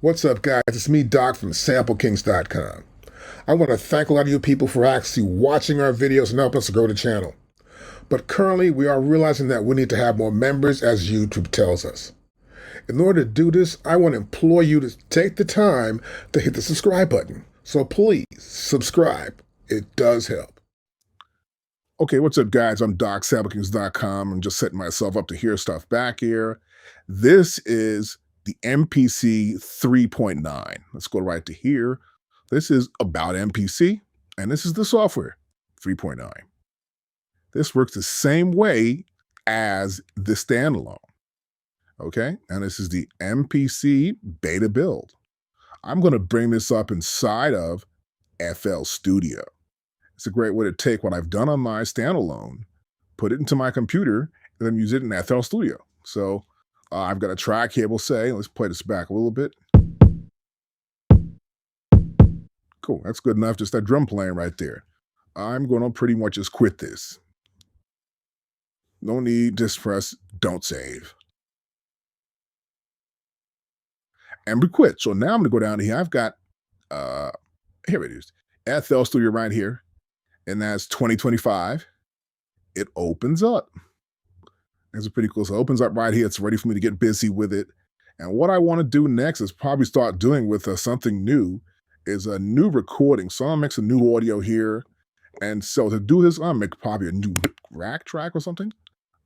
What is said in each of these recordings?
What's up, guys? It's me, Doc, from SampleKings.com. I want to thank a lot of you people for actually watching our videos and helping us to grow the channel. But currently, we are realizing that we need to have more members, as YouTube tells us. In order to do this, I want to implore you to take the time to hit the subscribe button. So please, subscribe. It does help. Okay, what's up, guys? I'm Doc, SampleKings.com. I'm just setting myself up to hear stuff back here. This is the MPC 3.9. Let's go right to here. This is about MPC, and this is the software, 3.9. This works the same way as the standalone, okay? And this is the MPC beta build. I'm gonna bring this up inside of FL Studio. It's a great way to take what I've done on my standalone, put it into my computer, and then use it in FL Studio. So I've got a track here, we'll say. Let's play this back a little bit. Cool, that's good enough. Just that drum playing right there. I'm going to pretty much just quit this. No need, just press don't save. And we quit. So now I'm going to go down here. I've got, here it is, FL Studio right here. And that's 2025. It opens up. It's pretty cool. So it opens up right here. It's ready for me to get busy with it. And what I want to do next is probably start doing with something new is a new recording. So I'll mix a new audio here. And so to do this, I'll make probably a new rack track or something.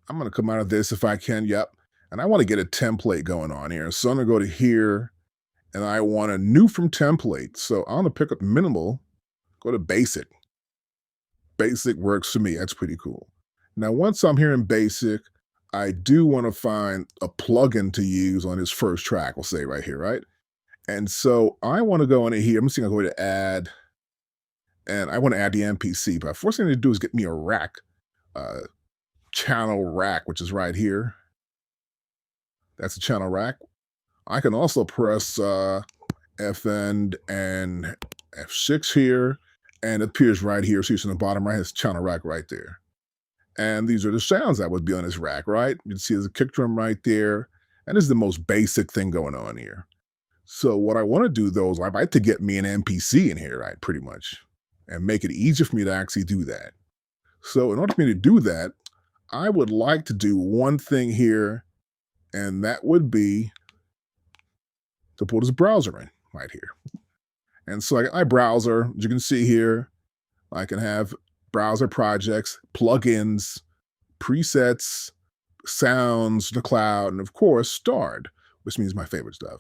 I'm going to come out of this if I can. Yep. And I want to get a template going on here. So I'm going to go to here and I want a new from template. So I'm going to pick up minimal, go to basic. Basic works for me. That's pretty cool. Now, once I'm here in basic, I do want to find a plugin to use on this first track, we'll say right here, right? And so I want to go into here. I'm just going to add, and I want to add the MPC. But first thing I need to do is get me a rack, channel rack, which is right here. That's a channel rack. I can also press FN and F6 here, and it appears right here. So it's in the bottom right, it's channel rack right there. And these are the sounds that would be on this rack, right? You can see there's a kick drum right there. And this is the most basic thing going on here. So what I want to do though is I'd like to get me an MPC in here, right? Pretty much. And make it easier for me to actually do that. So in order for me to do that, I would like to do one thing here. And that would be to pull this browser in right here. And so I got my browser, as you can see here, I can have browser projects, plugins, presets, sounds, the cloud, and of course, starred, which means my favorite stuff.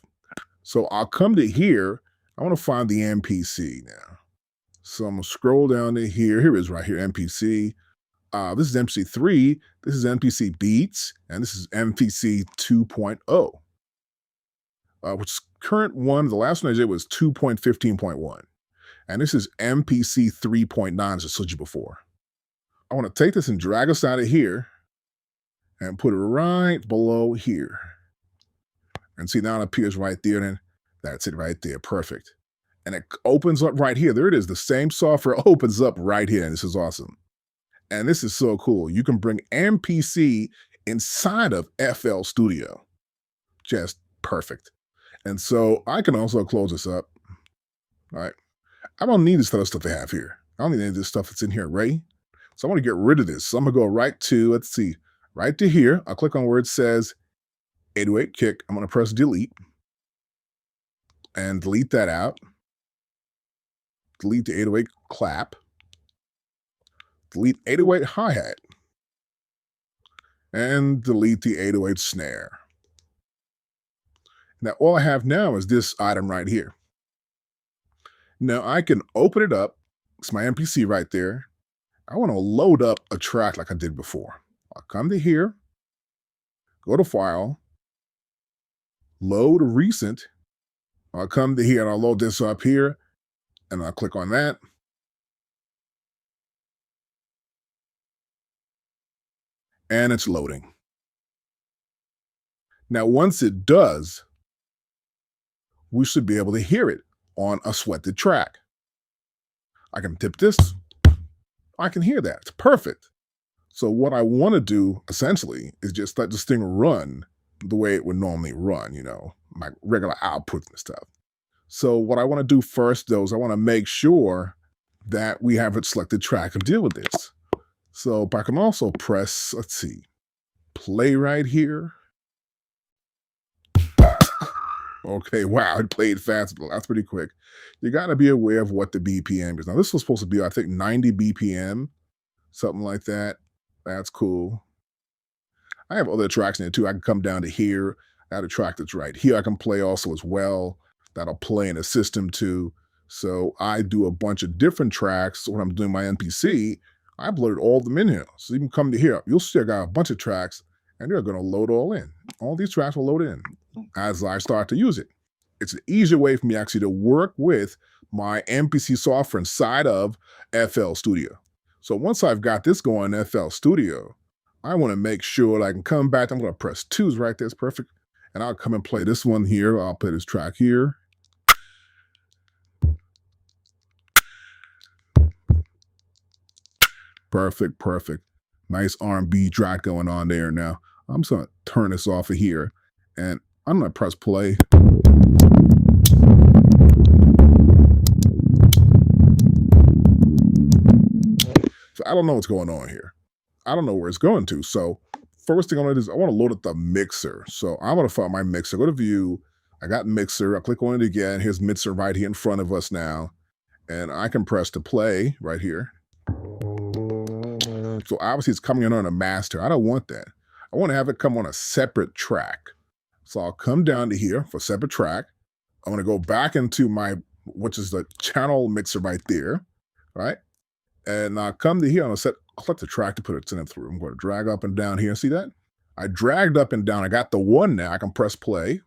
So I'll come to here. I want to find the MPC now. So I'm going to scroll down to here. Here it is right here, MPC. This is MPC 3. This is MPC Beats. And this is MPC 2.0. Which is current one. The last one I did was 2.15.1. And this is MPC 3.9, as I told you before. I want to take this and drag us out of here and put it right below here. And see, now it appears right there, and that's it right there. Perfect. And it opens up right here. There it is. The same software opens up right here. And this is awesome. And this is so cool. You can bring MPC inside of FL Studio. Just perfect. And so I can also close this up. All right. I don't need this other stuff I have here. I don't need any of this stuff that's in here already. So I want to get rid of this. So I'm going to go right to, let's see, right to here. I'll click on where it says 808 kick. I'm going to press delete and delete that out. Delete the 808 clap. Delete 808 hi-hat. And delete the 808 snare. Now, all I have now is this item right here. Now, I can open it up. It's my MPC right there. I want to load up a track like I did before. I'll come to here, go to File, load recent. I'll come to here and I'll load this up here, and I'll click on that. And it's loading. Now, once it does, we should be able to hear it on a sweated track. I can tip this. I can hear that. It's perfect. So what I want to do essentially is just let this thing run the way it would normally run, my regular outputs and stuff. So what I want to do first, though, is I want to make sure that we have a selected track to deal with this. So I can also press, let's see, play right here. Okay, wow, it played fast. That's pretty quick. You got to be aware of what the BPM is. Now, this was supposed to be, I think, 90 BPM, something like that. That's cool. I have other tracks in it too. I can come down to here. I have a track that's right here. I can play also as well. That'll play in a system too. So I do a bunch of different tracks when I'm doing my MPC. I uploaded all of them in here. So you can come to here. You'll see I got a bunch of tracks and they're going to load all in. All these tracks will load in as I start to use it. It's an easier way for me actually to work with my MPC software inside of FL Studio. So once I've got this going in FL Studio, I want to make sure that I can come back. I'm going to press 2 right there. It's perfect. And I'll come and play this one here. I'll play this track here. Perfect, perfect. Nice R&B track going on there now. I'm just going to turn this off of here. And I'm going to press play. So I don't know what's going on here. I don't know where it's going to. So first thing I want to do is I want to load up the mixer. So I'm going to find my mixer. Go to view. I got mixer. I'll click on it again. Here's mixer right here in front of us now. And I can press to play right here. So obviously it's coming in on a master. I don't want that. I want to have it come on a separate track. So I'll come down to here for separate track. I'm going to go back into my, which is the channel mixer right there, right? And I'll come to here and I'll select the track to put it in through. I'm going to drag up and down here. See that? I dragged up and down. I got the one now. I can press play.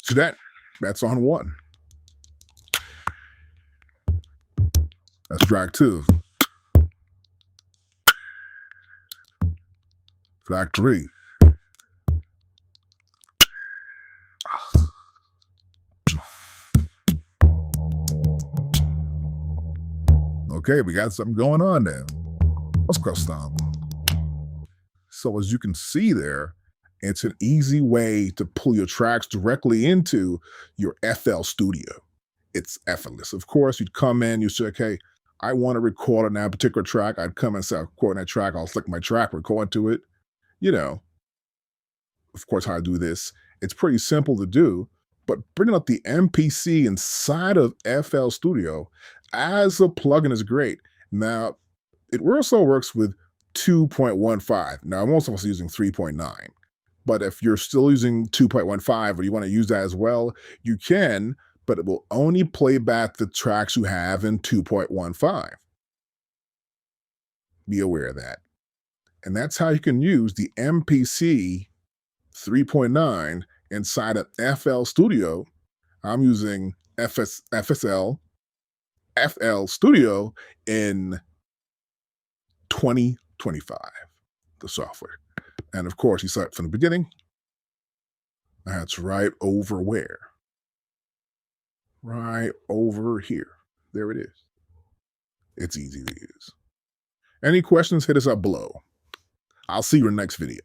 See that? That's on 1. That's track 2. Track 3. Okay, we got something going on there. Let's go stop. So as you can see there, it's an easy way to pull your tracks directly into your FL Studio. It's effortless. Of course, you'd come in, you say, okay, I want to record on that particular track. I'd come and say, record that track. I'll select my track, record to it. Of course, how to do this. It's pretty simple to do, but bringing up the MPC inside of FL Studio as a plugin is great. Now, it also works with 2.15. Now, most of us are using 3.9. But if you're still using 2.15 or you want to use that as well, you can, but it will only play back the tracks you have in 2.15. Be aware of that. And that's how you can use the MPC 3.9 inside of FL Studio. I'm using FL Studio in 2025, the software. And of course, you start from the beginning. That's right over where? Right over here. There it is. It's easy to use. Any questions, hit us up below. I'll see you in the next video.